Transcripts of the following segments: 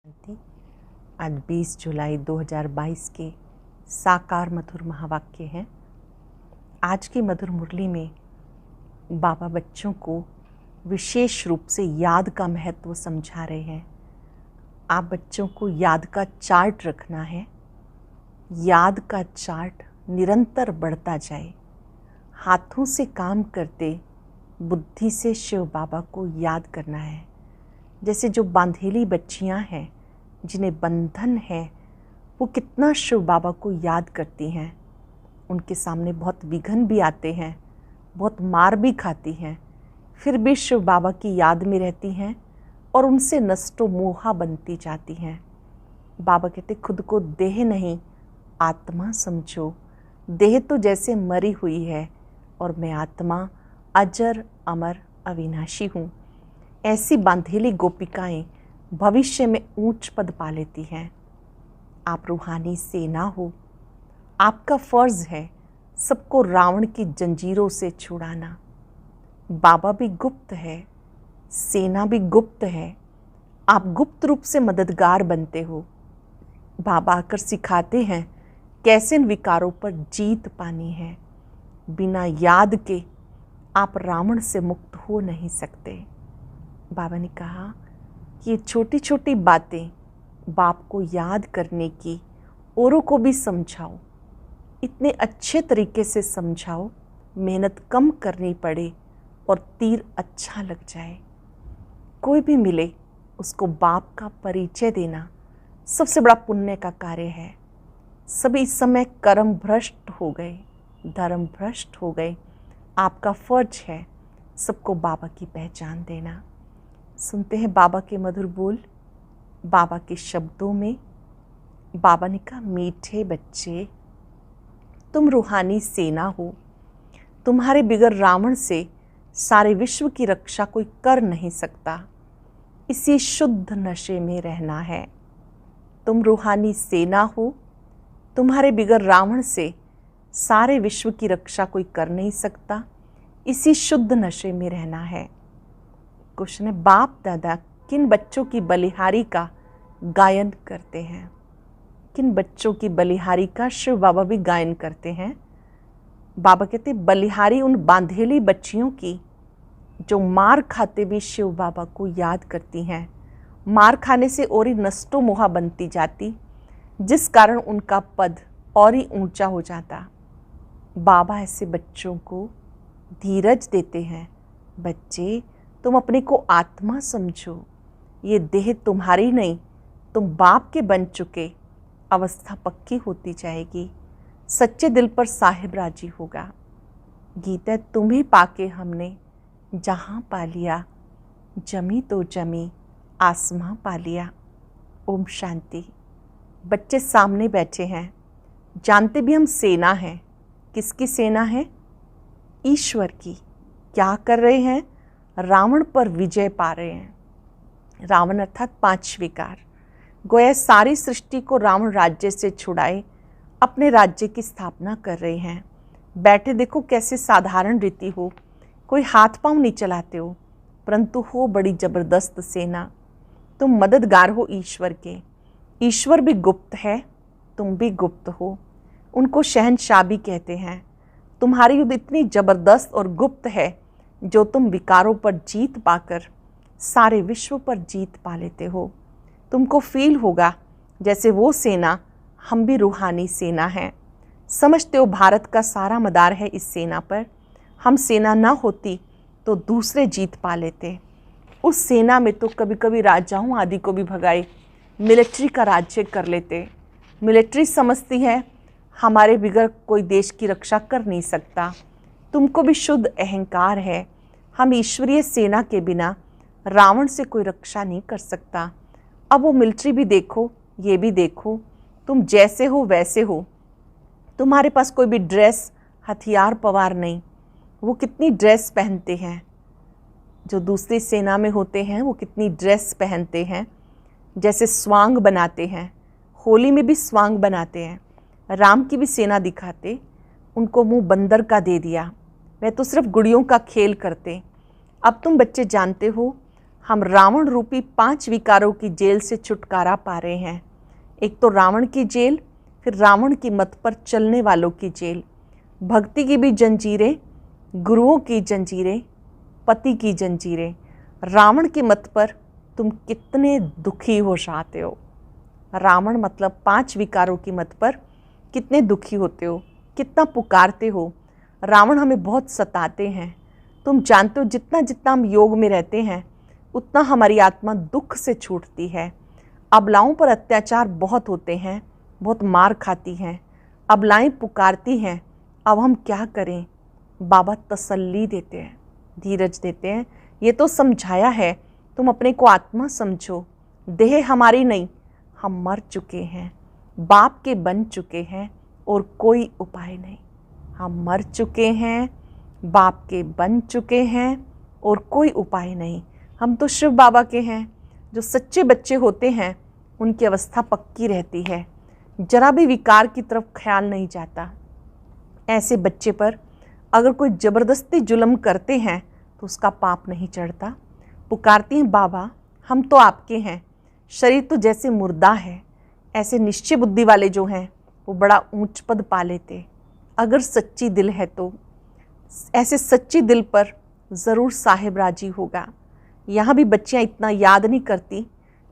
थी। आज 20 जुलाई 2022 के साकार मधुर महावाक्य हैं। आज की मधुर मुरली में बाबा बच्चों को विशेष रूप से याद का महत्व समझा रहे हैं। आप बच्चों को याद का चार्ट रखना है। याद का चार्ट निरंतर बढ़ता जाए। हाथों से काम करते बुद्धि से शिव बाबा को याद करना है। जैसे जो बांधेली बच्चियां हैं जिन्हें बंधन है, वो कितना शिव बाबा को याद करती हैं। उनके सामने बहुत विघ्न भी आते हैं, बहुत मार भी खाती हैं, फिर भी शिव बाबा की याद में रहती हैं और उनसे नष्टो मोहा बनती जाती हैं। बाबा कहते खुद को देह नहीं आत्मा समझो। देह तो जैसे मरी हुई है और मैं आत्मा अजर अमर अविनाशी हूँ। ऐसी बांधेली गोपिकाएं भविष्य में ऊंच पद पा लेती हैं। आप रूहानी सेना हो। आपका फर्ज है सबको रावण की जंजीरों से छुड़ाना। बाबा भी गुप्त है, सेना भी गुप्त है। आप गुप्त रूप से मददगार बनते हो। बाबा आकर सिखाते हैं कैसे इन विकारों पर जीत पानी है। बिना याद के आप रावण से मुक्त हो नहीं सकते। बाबा ने कहा कि ये छोटी छोटी बातें बाप को याद करने की औरों को भी समझाओ। इतने अच्छे तरीके से समझाओ, मेहनत कम करनी पड़े और तीर अच्छा लग जाए। कोई भी मिले उसको बाप का परिचय देना सबसे बड़ा पुण्य का कार्य है। सभी इस समय कर्म भ्रष्ट हो गए, धर्म भ्रष्ट हो गए। आपका फर्ज है सबको बाबा की पहचान देना। सुनते हैं बाबा के मधुर बोल। बाबा के शब्दों में बाबा ने कहा, मीठे बच्चे तुम रूहानी सेना हो। तुम्हारे बिगर रावण से सारे विश्व की रक्षा कोई कर नहीं सकता। इसी शुद्ध नशे में रहना है। तुम रूहानी सेना हो। तुम्हारे बिगर रावण से सारे विश्व की रक्षा कोई कर नहीं सकता। इसी शुद्ध नशे में रहना है। क्वेश्चन है, बाप दादा किन बच्चों की बलिहारी का गायन करते हैं? किन बच्चों की बलिहारी का शिव बाबा भी गायन करते हैं? बाबा कहते बलिहारी उन बांधेली बच्चियों की जो मार खाते भी शिव बाबा को याद करती हैं। मार खाने से और ही नष्टो मोहा बनती जाती, जिस कारण उनका पद और ही ऊंचा हो जाता। बाबा ऐसे बच्चों को धीरज देते हैं। बच्चे तुम अपने को आत्मा समझो। ये देह तुम्हारी नहीं, तुम बाप के बन चुके। अवस्था पक्की होती जाएगी। सच्चे दिल पर साहिब राजी होगा। गीता तुम्हें पाके हमने जहाँ पा लिया, जमी तो जमी आसमां पा लिया। ओम शांति। बच्चे सामने बैठे हैं, जानते भी हम सेना हैं। किसकी सेना है? ईश्वर की। क्या कर रहे हैं? रावण पर विजय पा रहे हैं। रावण अर्थात 5 विकार। गोया सारी सृष्टि को रावण राज्य से छुड़ाए अपने राज्य की स्थापना कर रहे हैं। बैठे देखो कैसे साधारण रीति हो, कोई हाथ पांव नहीं चलाते हो, परंतु हो बड़ी जबरदस्त सेना। तुम मददगार हो ईश्वर के। ईश्वर भी गुप्त है, तुम भी गुप्त हो। उनको शहंशाह भी कहते हैं। तुम्हारी युद्ध इतनी जबरदस्त और गुप्त है जो तुम विकारों पर जीत पाकर सारे विश्व पर जीत पा लेते हो। तुमको फील होगा जैसे वो सेना हम भी रूहानी सेना हैं। समझते हो भारत का सारा मदार है इस सेना पर। हम सेना ना होती तो दूसरे जीत पा लेते। उस सेना में तो कभी कभी राजाओं आदि को भी भगाए मिलिट्री का राज्य कर लेते। मिलिट्री समझती है हमारे बिगर कोई देश की रक्षा कर नहीं सकता। तुमको भी शुद्ध अहंकार है। हम ईश्वरीय सेना के बिना रावण से कोई रक्षा नहीं कर सकता। अब वो मिलिट्री भी देखो, ये भी देखो, तुम जैसे हो वैसे हो। तुम्हारे पास कोई भी ड्रेस हथियार पवार नहीं। वो कितनी ड्रेस पहनते हैं, जो दूसरी सेना में होते हैं वो कितनी ड्रेस पहनते हैं। जैसे स्वांग बनाते हैं, होली में भी स्वांग बनाते हैं। राम की भी सेना दिखाते, उनको मुंह बंदर का दे दिया। वह तो सिर्फ गुड़ियों का खेल करते। अब तुम बच्चे जानते हो हम रावण रूपी 5 विकारों की जेल से छुटकारा पा रहे हैं। एक तो रावण की जेल, फिर रावण की मत पर चलने वालों की जेल, भक्ति की भी जंजीरें, गुरुओं की जंजीरें, पति की जंजीरें। रावण की मत पर तुम कितने दुखी हो जाते हो। रावण मतलब 5 विकारों की मत पर कितने दुखी होते हो, कितना पुकारते हो। रावण हमें बहुत सताते हैं। तुम जानते हो जितना जितना हम योग में रहते हैं उतना हमारी आत्मा दुख से छूटती है। अबलाओं पर अत्याचार बहुत होते हैं, बहुत मार खाती हैं। अबलाएं पुकारती हैं, अब हम क्या करें। बाबा तसल्ली देते हैं, धीरज देते हैं। ये तो समझाया है, तुम अपने को आत्मा समझो। देह हमारी नहीं, हम मर चुके हैं, बाप के बन चुके हैं और कोई उपाय नहीं। हम मर चुके हैं, बाप के बन चुके हैं और कोई उपाय नहीं। हम तो शिव बाबा के हैं। जो सच्चे बच्चे होते हैं उनकी अवस्था पक्की रहती है, जरा भी विकार की तरफ ख्याल नहीं जाता। ऐसे बच्चे पर अगर कोई ज़बरदस्ती जुल्म करते हैं तो उसका पाप नहीं चढ़ता। पुकारती हैं बाबा हम तो आपके हैं, शरीर तो जैसे मुर्दा है। ऐसे निश्चय बुद्धि वाले जो हैं वो बड़ा ऊंच पद पा लेते अगर सच्ची दिल है तो। ऐसे सच्ची दिल पर ज़रूर साहिब राजी होगा। यहाँ भी बच्चियाँ इतना याद नहीं करती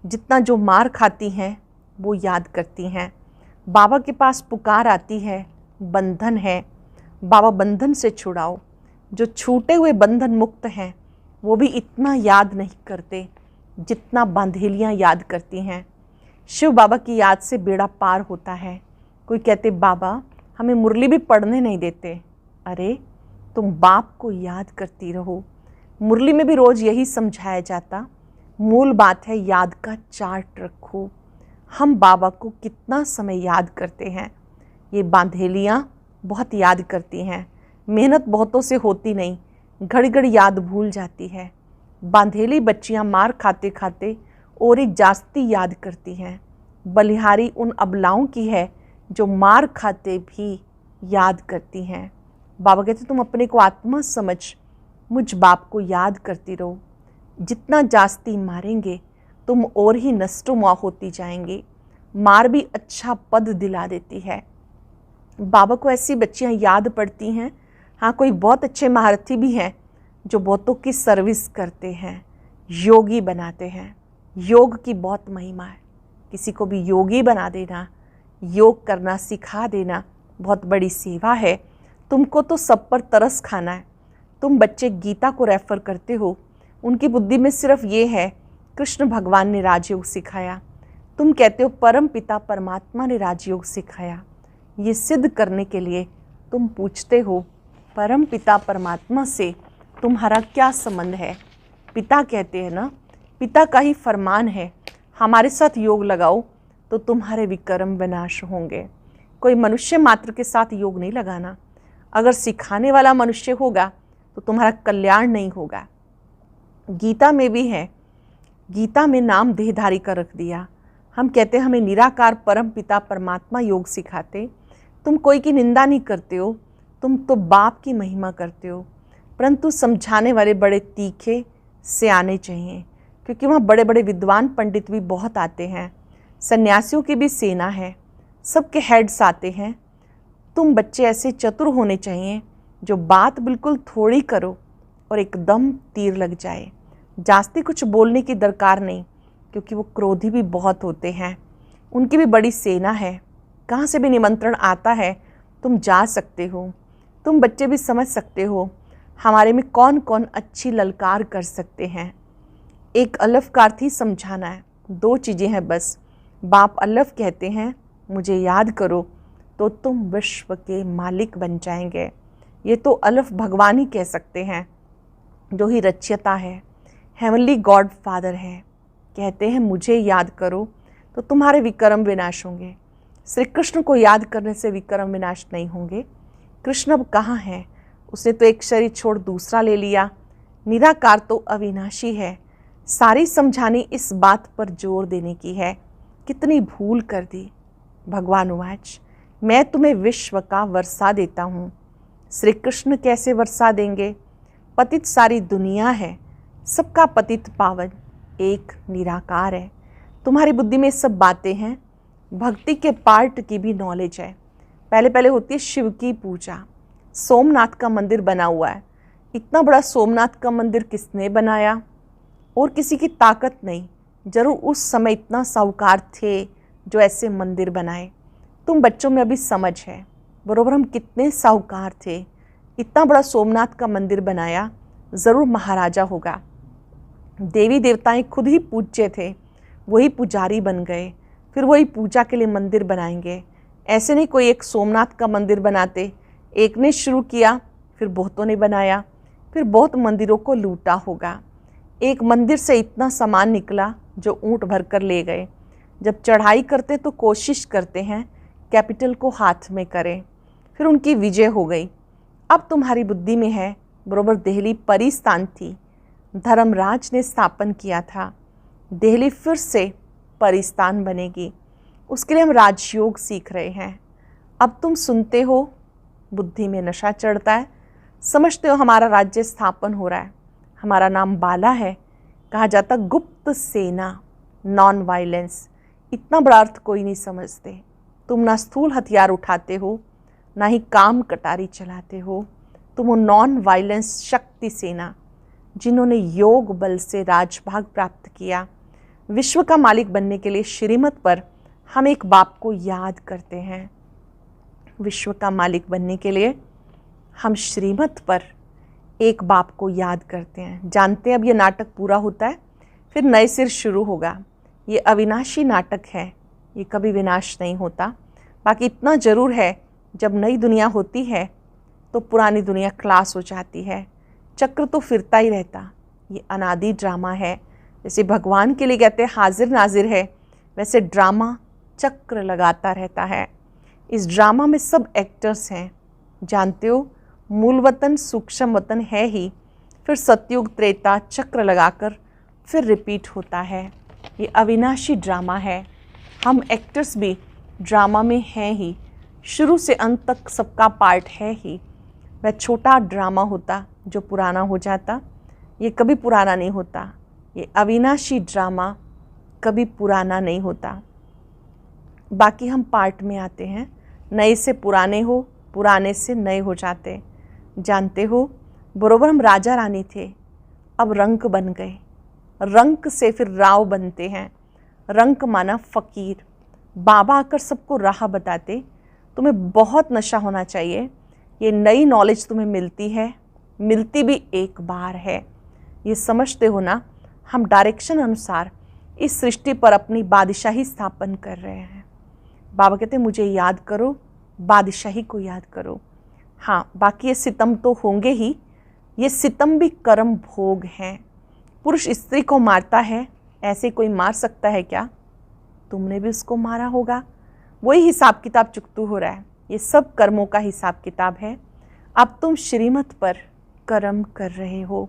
जितना जो मार खाती हैं वो याद करती हैं। बाबा के पास पुकार आती है, बंधन है, बाबा बंधन से छुड़ाओ। जो छूटे हुए बंधन मुक्त हैं वो भी इतना याद नहीं करते जितना बांधेलियाँ याद करती हैं। शिव बाबा की याद से बेड़ा पार होता है। कोई कहते बाबा हमें मुरली भी पढ़ने नहीं देते। अरे तुम बाप को याद करती रहो। मुरली में भी रोज़ यही समझाया जाता। मूल बात है याद का चार्ट रखो। हम बाबा को कितना समय याद करते हैं। ये बांधेलियाँ बहुत याद करती हैं। मेहनत बहुतों से होती नहीं, घड़ी घड़ी याद भूल जाती है। बांधेली बच्चियाँ मार खाते खाते और एक जास्ती याद करती हैं। बलिहारी उन अबलाओं की है जो मार खाते भी याद करती हैं। बाबा कहते तुम अपने को आत्मा समझ, मुझ बाप को याद करती रहो। जितना जास्ती मारेंगे तुम और ही नष्टोमुआ होती जाएंगे। मार भी अच्छा पद दिला देती है। बाबा को ऐसी बच्चियाँ याद पड़ती हैं। हाँ, कोई बहुत अच्छे महारथी भी हैं जो बहुतों की सर्विस करते हैं, योगी बनाते हैं। योग की बहुत महिमा है। किसी को भी योगी बना देना, योग करना सिखा देना बहुत बड़ी सेवा है। तुमको तो सब पर तरस खाना है। तुम बच्चे गीता को रेफ़र करते हो, उनकी बुद्धि में सिर्फ ये है कृष्ण भगवान ने राजयोग सिखाया। तुम कहते हो परम पिता परमात्मा ने राजयोग सिखाया। ये सिद्ध करने के लिए तुम पूछते हो परम पिता परमात्मा से तुम्हारा क्या संबंध है। पिता कहते हैं ना, पिता का ही फरमान है हमारे साथ योग लगाओ तो तुम्हारे विकर्म विनाश होंगे। कोई मनुष्य मात्र के साथ योग नहीं लगाना। अगर सिखाने वाला मनुष्य होगा तो तुम्हारा कल्याण नहीं होगा। गीता में भी है, गीता में नाम देहधारी का रख दिया। हम कहते हैं हमें निराकार परम पिता परमात्मा योग सिखाते। तुम कोई की निंदा नहीं करते हो, तुम तो बाप की महिमा करते हो। परंतु समझाने वाले बड़े तीखे सियाने चाहिए, क्योंकि वहाँ बड़े बड़े विद्वान पंडित भी बहुत आते हैं। सन्यासियों की भी सेना है, सबके हेड्स आते हैं। तुम बच्चे ऐसे चतुर होने चाहिए जो बात बिल्कुल थोड़ी करो और एकदम तीर लग जाए। जास्ती कुछ बोलने की दरकार नहीं, क्योंकि वो क्रोधी भी बहुत होते हैं। उनकी भी बड़ी सेना है। कहाँ से भी निमंत्रण आता है तुम जा सकते हो। तुम बच्चे भी समझ सकते हो हमारे में कौन कौन अच्छी ललकार कर सकते हैं। एक अलफ का अर्थ ही समझाना है। 2 चीज़ें हैं बस। बाप अलफ कहते हैं मुझे याद करो तो तुम विश्व के मालिक बन जाएंगे। ये तो अलफ भगवान ही कह सकते हैं, जो ही रच्यता है, हेवनली गॉड फादर है। कहते हैं मुझे याद करो तो तुम्हारे विकर्म विनाश होंगे। श्री कृष्ण को याद करने से विकर्म विनाश नहीं होंगे। कृष्ण अब कहाँ है? उसने तो एक शरीर छोड़ दूसरा ले लिया। निराकार तो अविनाशी है। सारी समझानी इस बात पर जोर देने की है। कितनी भूल कर दी। भगवान उवाच मैं तुम्हें विश्व का वर्षा देता हूँ। श्री कृष्ण कैसे वर्षा देंगे? पतित सारी दुनिया है, सबका पतित पावन। एक निराकार है। तुम्हारी बुद्धि में सब बातें हैं, भक्ति के पार्ट की भी नॉलेज है। पहले पहले होती है शिव की पूजा। सोमनाथ का मंदिर बना हुआ है। इतना बड़ा सोमनाथ का मंदिर किसने बनाया? और किसी की ताकत नहीं। जरूर उस समय इतना साहूकार थे जो ऐसे मंदिर बनाए। तुम बच्चों में अभी समझ है बरोबर हम कितने साहूकार थे। इतना बड़ा सोमनाथ का मंदिर बनाया, ज़रूर महाराजा होगा। देवी देवताएं खुद ही पूज्य थे, वही पुजारी बन गए, फिर वही पूजा के लिए मंदिर बनाएंगे। ऐसे नहीं कोई एक सोमनाथ का मंदिर बनाते, एक ने शुरू किया फिर बहुतों ने बनाया, फिर बहुत मंदिरों को लूटा होगा। एक मंदिर से इतना सामान निकला जो ऊंट भर कर ले गए। जब चढ़ाई करते तो कोशिश करते हैं कैपिटल को हाथ में करें, फिर उनकी विजय हो गई। अब तुम्हारी बुद्धि में है बरोबर दिल्ली परिस्थान थी, धर्मराज ने स्थापन किया था। दिल्ली फिर से परिस्थान बनेगी, उसके लिए हम राजयोग सीख रहे हैं। अब तुम सुनते हो, बुद्धि में नशा चढ़ता है, समझते हो हमारा राज्य स्थापन हो रहा है, हमारा नाम बाला है। कहा जाता गुप्त सेना, नॉन वायलेंस। इतना बड़ा अर्थ कोई नहीं समझते। तुम ना स्थूल हथियार उठाते हो, ना ही काम कटारी चलाते हो। तुम हो नॉन वायलेंस शक्ति सेना, जिन्होंने योग बल से राजभाग प्राप्त किया। विश्व का मालिक बनने के लिए श्रीमत पर हम एक बाप को याद करते हैं। विश्व का मालिक बनने के लिए हम श्रीमत पर एक बाप को याद करते हैं। जानते हैं अब ये नाटक पूरा होता है, फिर नए सिर शुरू होगा। ये अविनाशी नाटक है, ये कभी विनाश नहीं होता। बाकी इतना ज़रूर है, जब नई दुनिया होती है तो पुरानी दुनिया क्लास हो जाती है। चक्र तो फिरता ही रहता। ये अनादि ड्रामा है। जैसे भगवान के लिए कहते हैं हाजिर नाजिर है, वैसे ड्रामा चक्र लगाता रहता है। इस ड्रामा में सब एक्टर्स हैं। जानते हो मूल वतन सूक्ष्म वतन है ही, फिर सतयुग त्रेता चक्र लगाकर फिर रिपीट होता है। ये अविनाशी ड्रामा है। हम एक्टर्स भी ड्रामा में हैं ही, शुरू से अंत तक सबका पार्ट है ही। वह छोटा ड्रामा होता जो पुराना हो जाता, ये कभी पुराना नहीं होता। ये अविनाशी ड्रामा कभी पुराना नहीं होता। बाकी हम पार्ट में आते हैं, नए से पुराने हो, पुराने से नए हो जाते। जानते हो बरोबर हम राजा रानी थे, अब रंक बन गए। रंक से फिर राव बनते हैं। रंक माना फ़कीर। बाबा आकर सबको राह बताते। तुम्हें बहुत नशा होना चाहिए। ये नई नॉलेज तुम्हें मिलती है, मिलती भी एक बार है। ये समझते हो ना, हम डायरेक्शन अनुसार इस सृष्टि पर अपनी बादशाही स्थापन कर रहे हैं। बाबा कहते हैं मुझे याद करो, बादशाही को याद करो। हाँ, बाकी ये सितम तो होंगे ही। ये सितम भी कर्म भोग हैं। पुरुष स्त्री को मारता है, ऐसे कोई मार सकता है क्या? तुमने भी उसको मारा होगा। वही हिसाब किताब चुकतू हो रहा है। ये सब कर्मों का हिसाब किताब है। अब तुम श्रीमत पर कर्म कर रहे हो।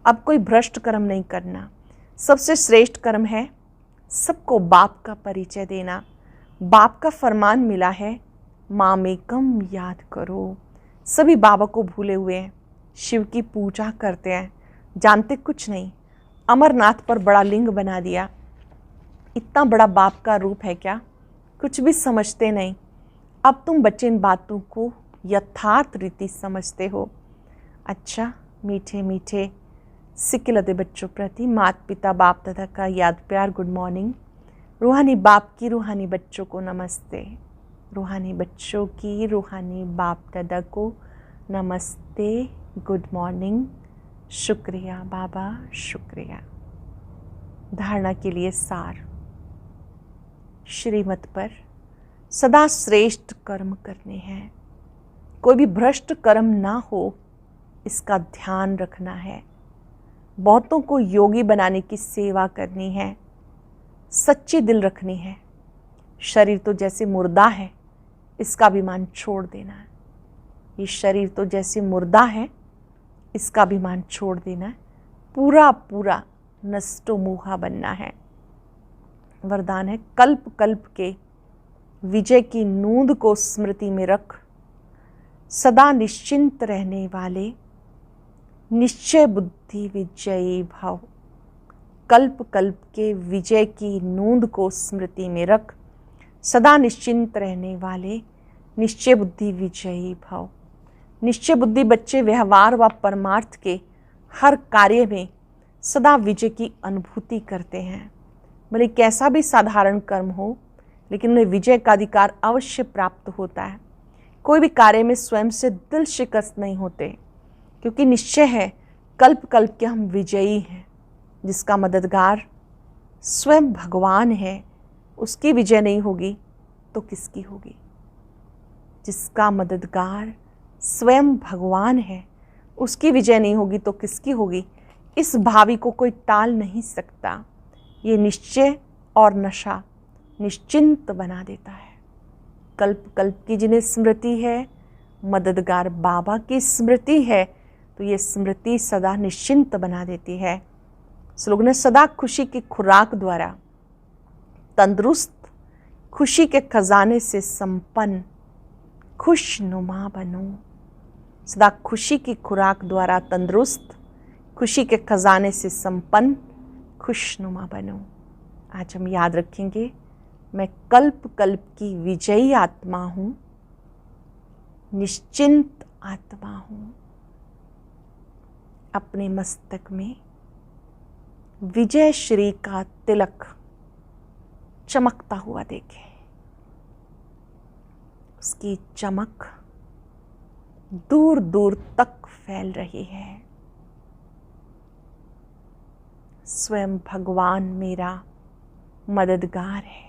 अब कोई भ्रष्ट कर्म नहीं करना। सबसे श्रेष्ठ कर्म है सबको बाप का परिचय देना। बाप का फरमान मिला है, मामेकम याद करो। सभी बाबा को भूले हुए हैं, शिव की पूजा करते हैं, जानते कुछ नहीं। अमरनाथ पर बड़ा लिंग बना दिया। इतना बड़ा बाप का रूप है क्या? कुछ भी समझते नहीं। अब तुम बच्चे इन बातों को यथार्थ रीति समझते हो। अच्छा, मीठे मीठे सिक्किलते बच्चों प्रति माता पिता बाप दादा का याद प्यार गुड मॉर्निंग। रूहानी बाप की रूहानी बच्चों को नमस्ते। रूहानी बच्चों की रूहानी बाप दादा को नमस्ते, गुड मॉर्निंग। शुक्रिया बाबा, शुक्रिया। धारणा के लिए सार। श्रीमत पर सदा श्रेष्ठ कर्म करने हैं। कोई भी भ्रष्ट कर्म ना हो, इसका ध्यान रखना है। बहुतों को योगी बनाने की सेवा करनी है, सच्ची दिल रखनी है। शरीर तो जैसे मुर्दा है, इसका अभिमान छोड़ देना है। ये शरीर तो जैसे मुर्दा है, इसका अभिमान छोड़ देना है। पूरा पूरा नष्टो मुहा बनना है। वरदान है कल्प कल्प के विजय की नूंद को स्मृति में रख, सदा निश्चिंत रहने वाले निश्चय बुद्धि विजयी भाव। कल्प कल्प के विजय की नूंद को स्मृति में रख सदा निश्चिंत रहने वाले निश्चय बुद्धि विजयी भव। निश्चय बुद्धि बच्चे व्यवहार व परमार्थ के हर कार्य में सदा विजय की अनुभूति करते हैं। भले कैसा भी साधारण कर्म हो, लेकिन उन्हें विजय का अधिकार अवश्य प्राप्त होता है। कोई भी कार्य में स्वयं से दिल शिकस्त नहीं होते, क्योंकि निश्चय है कल्प कल्प के हम विजयी हैं। जिसका मददगार स्वयं भगवान है, उसकी विजय नहीं होगी तो किसकी होगी? जिसका मददगार स्वयं भगवान है, उसकी विजय नहीं होगी तो किसकी होगी? इस भावी को कोई टाल नहीं सकता। ये निश्चय और नशा निश्चिंत बना देता है। कल्प कल्प की जिन्हें स्मृति है, मददगार बाबा की स्मृति है, तो ये स्मृति सदा निश्चिंत बना देती है। लोगों ने सदा खुशी की खुराक द्वारा तंदुरुस्त, खुशी के खजाने से संपन्न, खुशनुमा बनो। सदा खुशी की खुराक द्वारा तंदुरुस्त, खुशी के खजाने से संपन्न, खुशनुमा बनो। आज हम याद रखेंगे, मैं कल्प कल्प की विजयी आत्मा हूँ, निश्चिंत आत्मा हूँ। अपने मस्तक में विजय श्री का तिलक चमकता हुआ देखें। उसकी चमक दूर दूर तक फैल रही है। स्वयं भगवान मेरा मददगार है।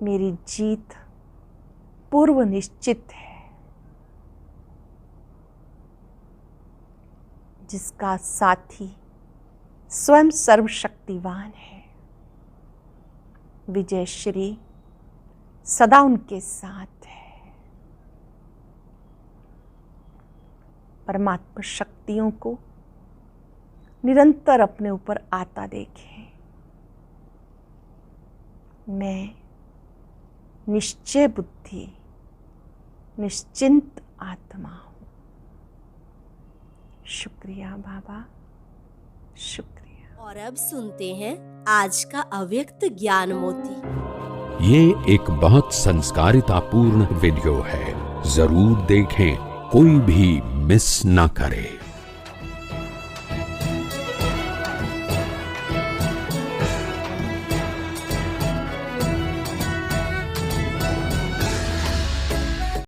मेरी जीत पूर्व निश्चित है। जिसका साथी स्वयं सर्वशक्तिवान है, विजय श्री सदा उनके साथ है। परमात्मा शक्तियों को निरंतर अपने ऊपर आता देखें। मैं निश्चय बुद्धि, निश्चिंत आत्मा हूँ। शुक्रिया बाबा, शुक्रिया। और अब सुनते हैं आज का अव्यक्त ज्ञान मोती। ये एक बहुत संस्कारितापूर्ण वीडियो है, जरूर देखें, कोई भी मिस ना करे।